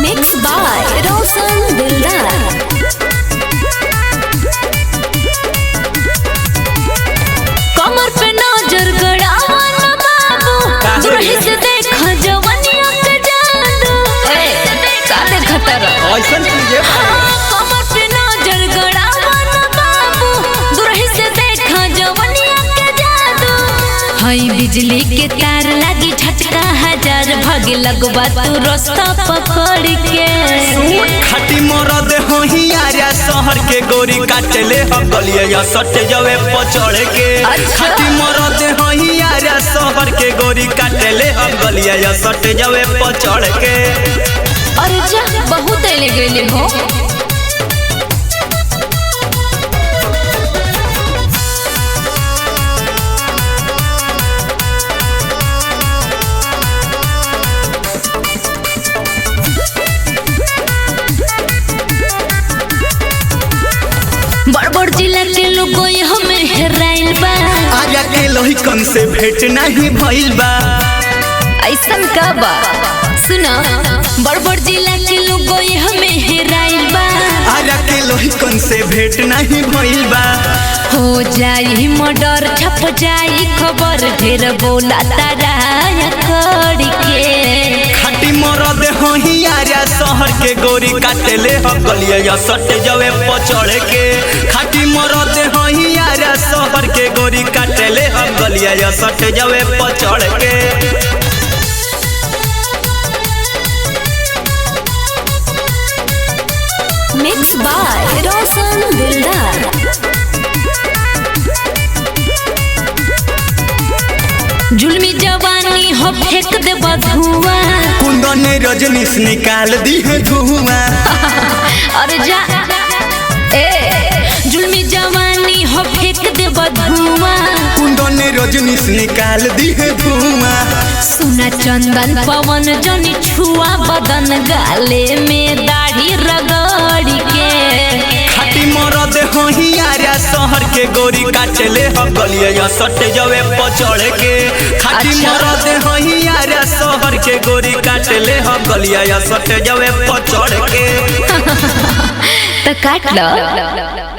Mixed by Roshan Dildar. कमर पे नजर गड़ावा न बाबू, दूरही से देखा जवानिया के जादू। का देखत रह ऐसन कीजिए कमर पे नजर गड़ावा न बाबू, दूरही से देखा जवानिया के जादू। हई बिजली के तार लागी झटका हजार, भागे लगवा तू रास्ता पकड़ के। खटी मरद होहियारा शहर के गोरी काटले हम गलिए या सट जावे पचड़ के। खटी मरद होहियारा शहर के गोरी काटले हम गलिए या सट जावे पचड़ के। अरे जा बहुत ले गेले हो। बड़ जिला के लोग हमें हेराइल बा, आजा के लोही कन से भेंट नहीं भइल बा। ऐसन का बा सुना, बड़ जिला के लोग हमें हेराइल बा। आजा के लोही कन से भेंट नहीं भइल बा। हो जाई मर्डर छप जाई खबर, ढेर बोला तारा कड़ के। खटी मरद होहियारा शहर के गोरी काटले हम गलिए या सट जावे पचड़ के। खटी मरद होहियारा शहर के गोरी काटले हम गलिए या सट जावे पचड़ के। मिक्स बाय रोशन दिलदार। जुल्मी जवानी हो फेंक दे धुआं, कुंदन रजनीश निकाल दी है धुआं। अरे जा जुल्मी जवानी हो फेंक दे धुआं, कुंदन रजनीश निकाल दी है धुआं। सुना चंदन पवन जनी छुआ बदन, गाले में दाढ़ी रगड़ के। खटी मरद होहियारा शहर के गोरी काटले हम गलिए या सट जावे पचड़ के। खटी मरद होहियारा शहर के गोरी काटले हम गलिए या सट जावे पचड़ के। तो काट लो।